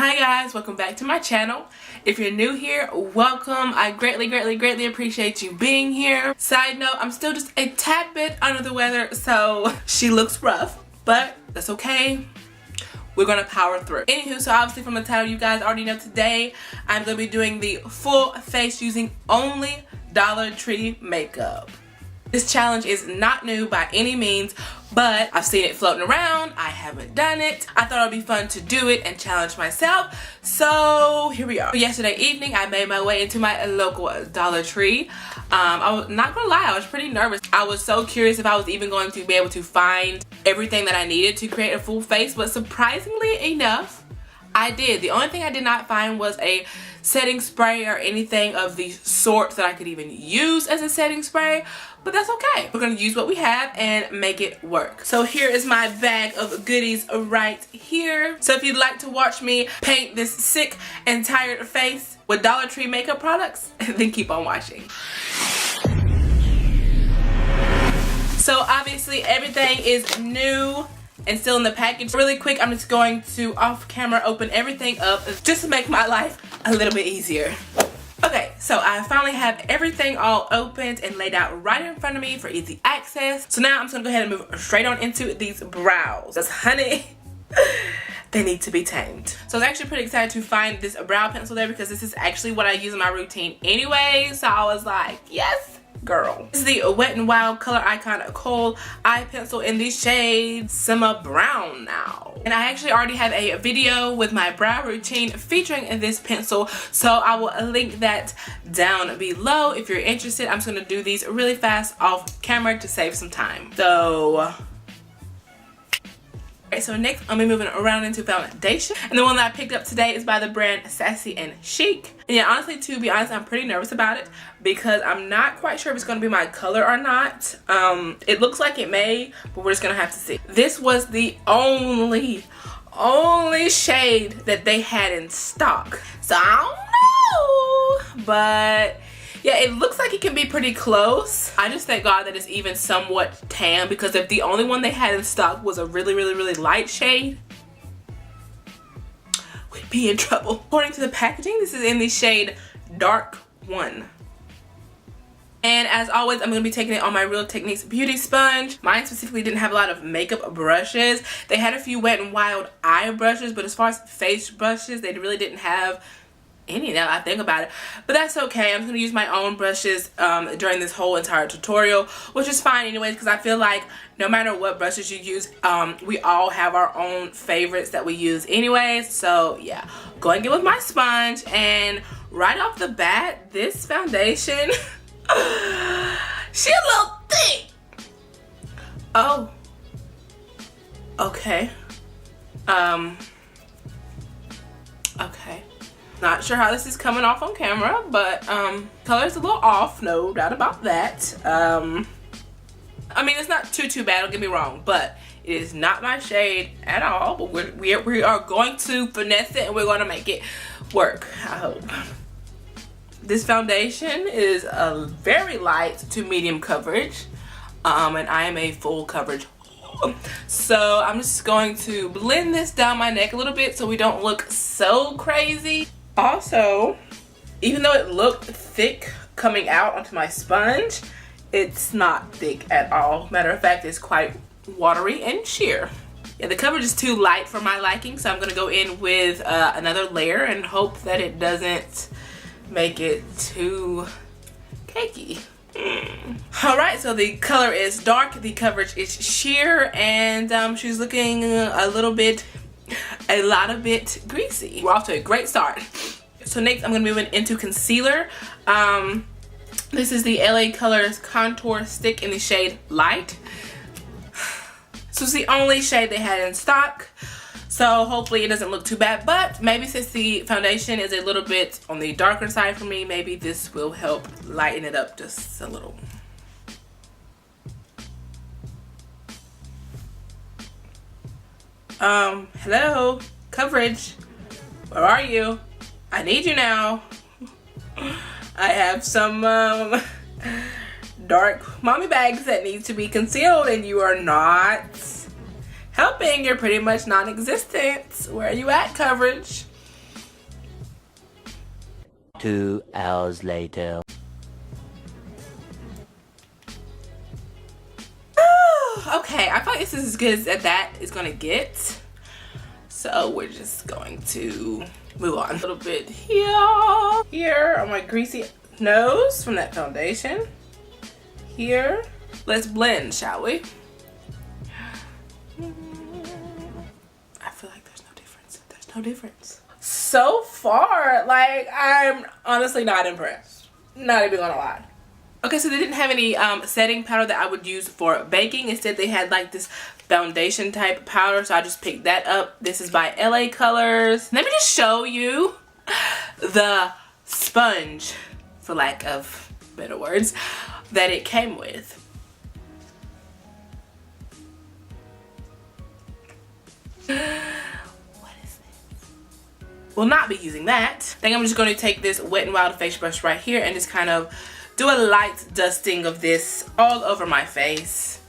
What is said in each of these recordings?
Hi guys, welcome back to my channel. If you're new here, welcome. I greatly appreciate you being here. Side note, I'm still just a tad bit under the weather, so she looks rough, but that's okay. We're gonna power through. Anywho, so obviously from the title you guys already know, today I'm gonna be doing the full face using only Dollar Tree makeup. This challenge is not new by any means, but I've seen it floating around. I haven't done it. I thought it would be fun to do it and challenge myself. So here we are. Yesterday evening, I made my way into my local Dollar Tree. I was not gonna lie, I was pretty nervous. I was so curious if I was even going to be able to find everything that I needed to create a full face, but surprisingly enough, I did. The only thing I did not find was a setting spray or anything of the sort that I could even use as a setting spray, but that's okay. We're gonna use what we have and make it work. So here is my bag of goodies right here. So if you'd like to watch me paint this sick and tired face with Dollar Tree makeup products, then keep on watching. So obviously everything is new and still in the package. Really quick, I'm just going to off camera open everything up just to make my life a little bit easier. Okay, so I finally have everything all opened and laid out right in front of me for easy access. So now I'm just gonna go ahead and move straight on into these brows. Because honey, they need to be tamed. So I was actually pretty excited to find this brow pencil there because this is actually what I use in my routine anyway. So I was like, yes, girl. This is the Wet n Wild Color Icon Kohl eye pencil in the shade Simma Brown now. And I actually already have a video with my brow routine featuring this pencil, so I will link that down below if you're interested. I'm just gonna do these really fast off camera to save some time. So okay, so next I'm moving around into foundation, and the one that I picked up today is by the brand Sassy and Chic. And yeah, honestly, to be honest, I'm pretty nervous about it because I'm not quite sure if it's going to be my color or not. It looks like it may, but we're just gonna have to see. This was the only shade that they had in stock, so I don't know, but yeah, it looks like it can be pretty close. I just thank God that it's even somewhat tan, because if the only one they had in stock was a really light shade, we'd be in trouble. According to the packaging, this is in the shade Dark 1. And as always, I'm going to be taking it on my Real Techniques beauty sponge. Mine specifically didn't have a lot of makeup brushes. They had a few Wet n Wild eye brushes, but as far as face brushes, they really didn't have any now I think about it, but that's okay. I'm just gonna use my own brushes during this whole entire tutorial, which is fine anyways, because I feel like no matter what brushes you use, we all have our own favorites that we use anyways. So yeah, go and get with my sponge, and right off the bat, this foundation she a little thick. Oh, okay. Okay. Not sure how this is coming off on camera, but color's a little off, no doubt about that. I mean, it's not too bad, don't get me wrong, but it is not my shade at all. But we are going to finesse it, and we're going to make it work, I hope. This foundation is a very light to medium coverage, and I am a full coverage. So I'm just going to blend this down my neck a little bit so we don't look so crazy. Also, even though it looked thick coming out onto my sponge, it's not thick at all. Matter of fact, it's quite watery and sheer. Yeah, the coverage is too light for my liking, so I'm gonna go in with another layer and hope that it doesn't make it too cakey. Alright, so the color is dark, the coverage is sheer, and she's looking a lot of bit greasy. We're off to a great start. So next I'm gonna move into concealer. This is the LA Colors Contour Stick in the shade Light. So it's the only shade they had in stock, so hopefully it doesn't look too bad, but maybe since the foundation is a little bit on the darker side for me, maybe this will help lighten it up just a little. Hello, coverage, where are you? I need you now. I have some dark mommy bags that need to be concealed, and you are not helping. You're pretty much non-existent. Where are you at, coverage? 2 hours later. Okay, I feel like this is as good as that is gonna get. So we're just going to move on a little bit here on my greasy nose from that foundation. Here, let's blend, shall we? I feel like there's no difference. There's no difference. So far, like, I'm honestly not impressed. Not even gonna lie. Okay, so they didn't have any setting powder that I would use for baking. Instead, they had like this foundation type powder, so I just picked that up. This is by LA Colors. Let me just show you the sponge, for lack of better words, that it came with. What is this? Will not be using that. I think I'm just going to take this Wet n Wild face brush right here and just kind of do a light dusting of this all over my face,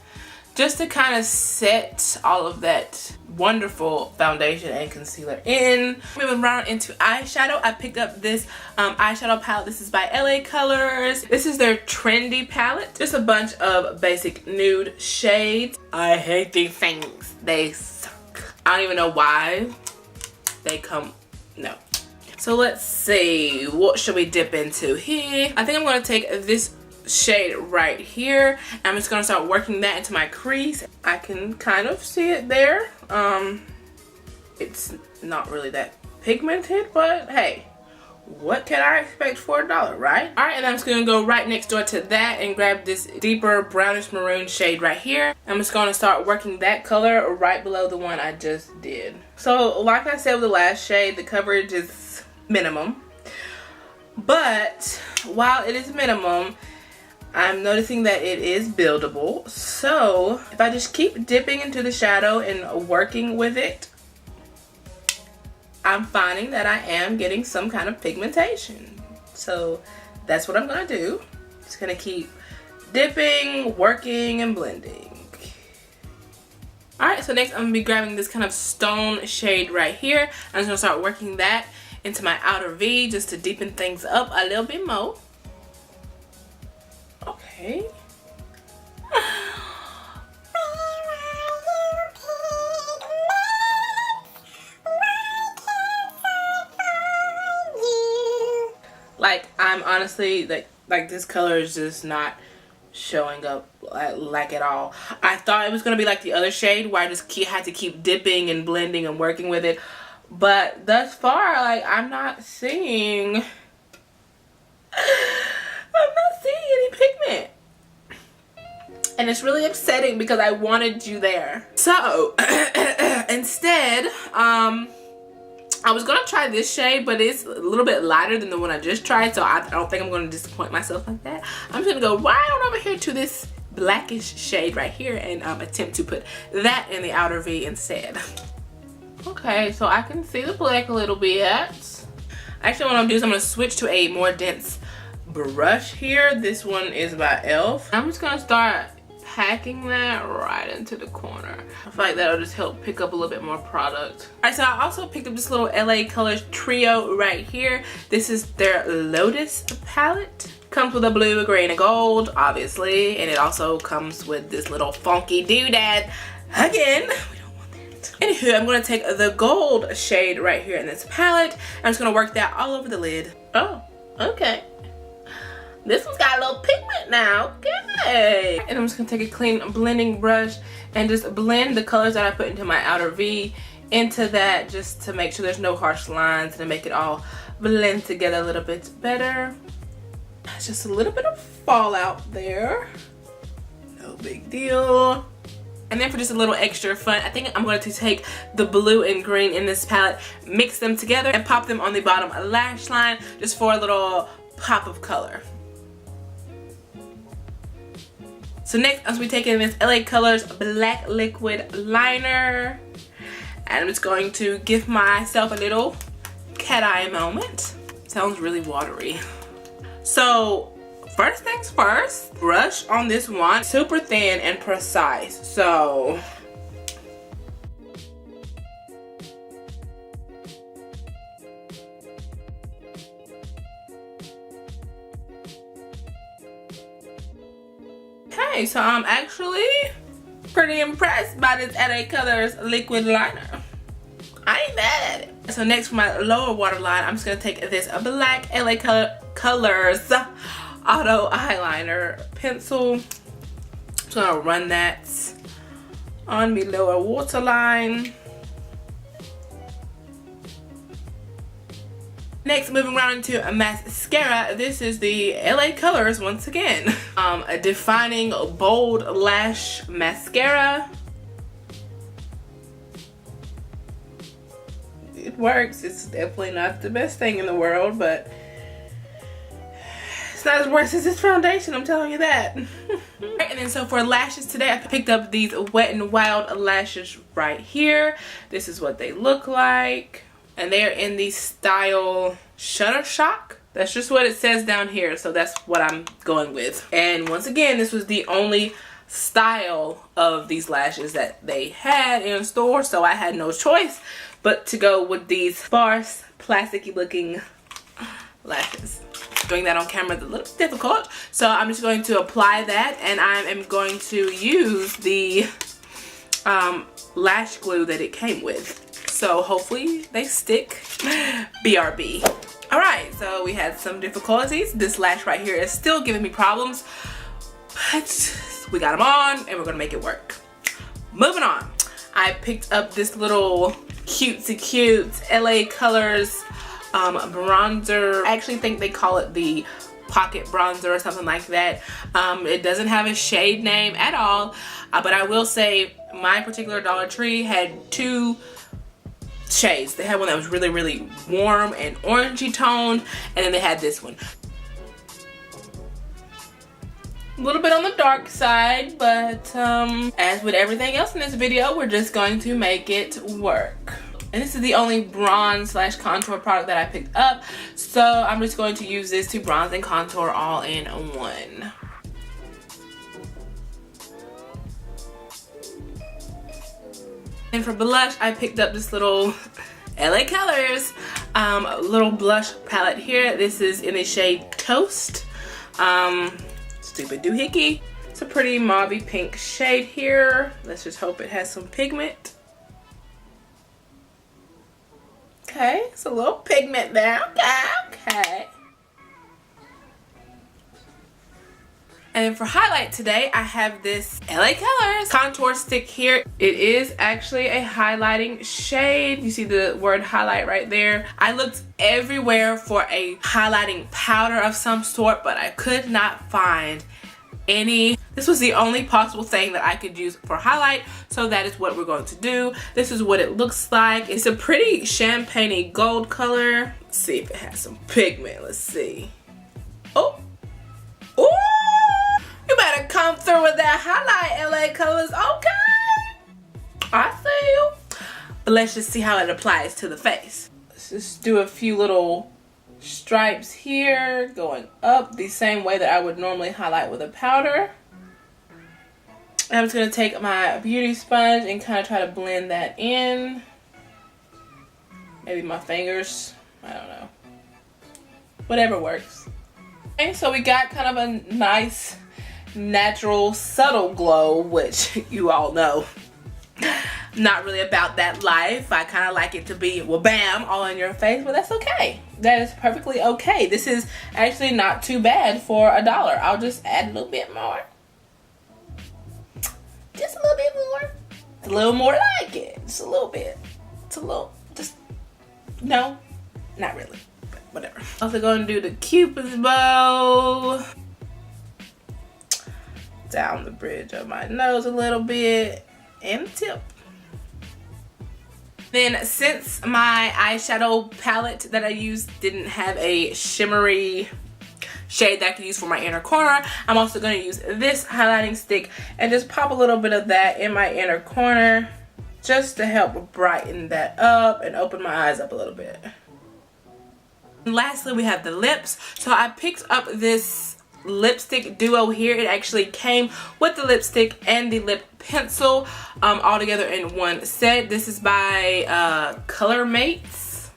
just to kind of set all of that wonderful foundation and concealer in. Moving around into eyeshadow, I picked up this eyeshadow palette. This is by LA Colors. This is their trendy palette. Just a bunch of basic nude shades. I hate these things. They suck. I don't even know why they come. No. So let's see, what should we dip into here? I think I'm going to take this shade right here. I'm just going to start working that into my crease. I can kind of see it there. It's not really that pigmented, but hey, what can I expect for $1, right? All right, and I'm just going to go right next door to that and grab this deeper brownish maroon shade right here. I'm just going to start working that color right below the one I just did. So like I said with the last shade, the coverage is minimum, but while it is minimum, I'm noticing that it is buildable. So if I just keep dipping into the shadow and working with it, I'm finding that I am getting some kind of pigmentation. So that's what I'm gonna do. Just gonna keep dipping, working, and blending. All right, so next I'm gonna be grabbing this kind of stone shade right here. I'm just gonna start working that into my outer V just to deepen things up a little bit more. Okay. Like, I'm honestly like this color is just not showing up like at all. I thought it was gonna be like the other shade where I just had to keep dipping and blending and working with it. But thus far, like, I'm not seeing any pigment. And it's really upsetting because I wanted you there. So, instead, I was going to try this shade, but it's a little bit lighter than the one I just tried. So, I don't think I'm going to disappoint myself like that. I'm just going to go right on over here to this blackish shade right here and attempt to put that in the outer V instead. Okay, so I can see the black a little bit. Actually, what I'm gonna do is I'm gonna switch to a more dense brush here. This one is by e.l.f. I'm just gonna start packing that right into the corner. I feel like that'll just help pick up a little bit more product. Alright, so I also picked up this little LA Colors trio right here. This is their Lotus palette. Comes with a blue, a green, and gold, obviously. And it also comes with this little funky doodad. Again, anywho, I'm going to take the gold shade right here in this palette. I'm just going to work that all over the lid. Oh, okay. This one's got a little pigment now. Okay. And I'm just going to take a clean blending brush and just blend the colors that I put into my outer V into that, just to make sure there's no harsh lines and to make it all blend together a little bit better. It's just a little bit of fallout there. No big deal. And then for just a little extra fun, I think I'm going to take the blue and green in this palette, mix them together, and pop them on the bottom lash line just for a little pop of color. So next, I'm going to be taking this LA Colors Black Liquid Liner. And I'm just going to give myself a little cat eye moment. Sounds really watery. So first things first, brush on this one, super thin and precise. So Okay, so I'm actually pretty impressed by this LA Colors liquid liner. I ain't mad at it. So next for my lower waterline, I'm just gonna take this black LA Colors auto eyeliner pencil. Just gonna run that on my lower waterline. Next, moving around into a mascara, this is the LA Colors once again. A defining bold lash mascara. It works. It's definitely not the best thing in the world, but it's not as worse as this foundation, I'm telling you that. And then so for lashes today, I picked up these Wet n Wild lashes right here. This is what they look like. And they're in the style Shuttershock. That's just what it says down here, so that's what I'm going with. And once again, this was the only style of these lashes that they had in store, so I had no choice but to go with these sparse, plasticky looking lashes. Doing that on camera is a little difficult, so I'm just going to apply that, and I am going to use the lash glue that it came with. So hopefully they stick. BRB. Alright, so we had some difficulties. This lash right here is still giving me problems, but we got them on and we're gonna make it work. Moving on, I picked up this little cutesy cute LA Colors bronzer. I actually think they call it the pocket bronzer or something like that. It doesn't have a shade name at all, but I will say my particular Dollar Tree had two shades. They had one that was really, really warm and orangey toned, and then they had this one. A little bit on the dark side, but as with everything else in this video, we're just going to make it work. And this is the only bronze / contour product that I picked up, so I'm just going to use this to bronze and contour all in one. And for blush, I picked up this little LA Colors little blush palette here. This is in the shade Toast. Stupid doohickey. It's a pretty mauvey pink shade here. Let's just hope it has some pigment. Okay, it's a little pigment there. Okay. And then for highlight today, I have this LA Colors contour stick here. It is actually a highlighting shade. You see the word highlight right there. I looked everywhere for a highlighting powder of some sort, but I could not find any. This was the only possible thing that I could use for highlight, so that is what we're going to do. This is what it looks like. It's a pretty champagne-y gold color. Let's see if it has some pigment. Let's see. Oh. Ooh! You better come through with that highlight, LA Colors. Okay. I see you. But let's just see how it applies to the face. Let's just do a few little stripes here going up the same way that I would normally highlight with a powder. And I'm just going to take my beauty sponge and kind of try to blend that in. Maybe my fingers. I don't know. Whatever works. Okay, so we got kind of a nice natural subtle glow, which you all know not really about that life. I kind of like it to be, well, bam, all in your face, but that's okay. That is perfectly okay. This is actually not too bad for $1. I'll just add a little bit more. Just a little bit more. It's a little more like it. Just a little bit. It's a little, just, no, not really, but whatever. Also going to do the Cupid's bow. Down the bridge of my nose a little bit and the tip. Then since my eyeshadow palette that I used didn't have a shimmery shade that I could use for my inner corner, I'm also going to use this highlighting stick and just pop a little bit of that in my inner corner just to help brighten that up and open my eyes up a little bit. And lastly, we have the lips. So I picked up this lipstick duo here. It actually came with the lipstick and the lip pencil all together in one set. This is by Color Mates.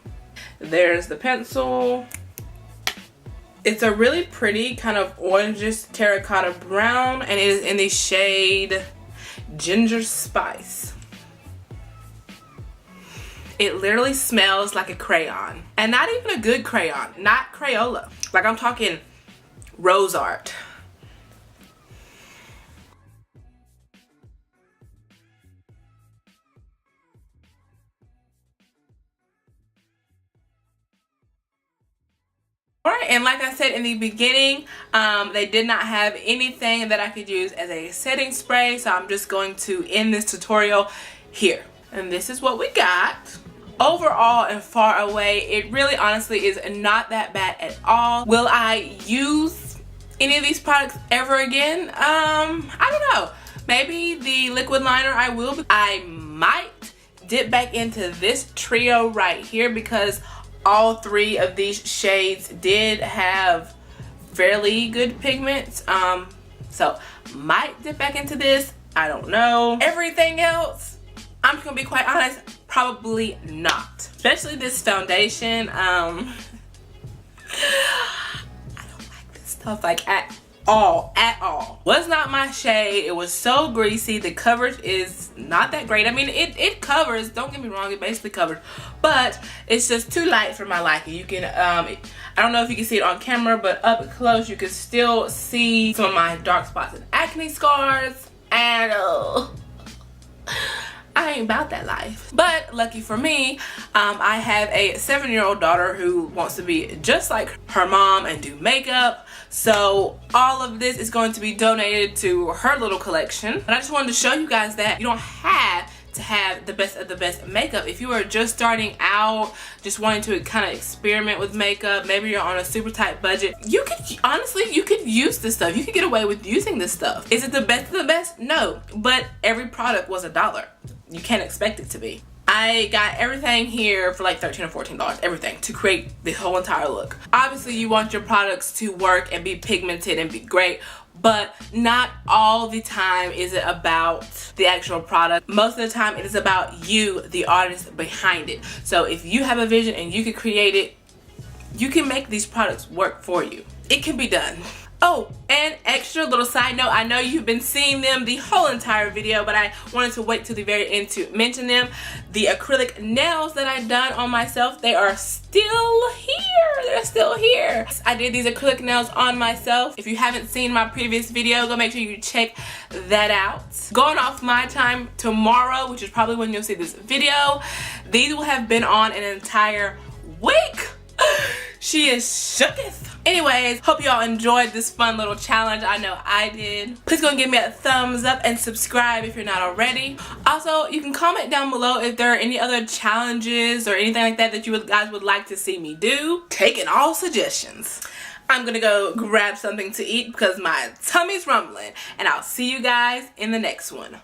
There's the pencil. It's a really pretty kind of orangish terracotta brown, and it is in the shade Ginger Spice. It literally smells like a crayon, and not even a good crayon, not Crayola. Like, I'm talking Rose Art. Alright, and like I said in the beginning, they did not have anything that I could use as a setting spray, so I'm just going to end this tutorial here. And this is what we got. Overall and far away, it really honestly is not that bad at all. Will I use any of these products ever again? I don't know. Maybe the liquid liner I will. I might dip back into this trio right here because all three of these shades did have fairly good pigments. So might dip back into this. I don't know. Everything else, I'm just gonna be quite honest, probably not. Especially this foundation. I don't like this stuff like at all. Was not my shade. It was so greasy. The coverage is not that great. I mean, it covers, don't get me wrong, it basically covers, but it's just too light for my liking. You can I don't know if you can see it on camera, but up close you can still see some of my dark spots and acne scars, and I ain't about that life. But lucky for me, I have a 7-year-old daughter who wants to be just like her mom and do makeup. So all of this is going to be donated to her little collection. But I just wanted to show you guys that you don't have to have the best of the best makeup. If you are just starting out, just wanting to kind of experiment with makeup, maybe you're on a super tight budget, you could, honestly, you could use this stuff. You could get away with using this stuff. Is it the best of the best? No, but every product was $1. You can't expect it to be. I got everything here for like $13 or $14, everything, to create the whole entire look. Obviously, you want your products to work and be pigmented and be great, but not all the time is it about the actual product. Most of the time, it is about you, the artist behind it. So if you have a vision and you can create it, you can make these products work for you. It can be done. Oh, and extra little side note, I know you've been seeing them the whole entire video, but I wanted to wait till the very end to mention them. The acrylic nails that I've done on myself, they are still here. They're still here. I did these acrylic nails on myself. If you haven't seen my previous video, go make sure you check that out. Going off my time tomorrow, which is probably when you'll see this video, these will have been on an entire week. She is shooketh. Anyways, hope y'all enjoyed this fun little challenge. I know I did. Please go and give me a thumbs up and subscribe if you're not already. Also, you can comment down below if there are any other challenges or anything like that that you guys would like to see me do. Taking all suggestions. I'm gonna go grab something to eat because my tummy's rumbling, and I'll see you guys in the next one.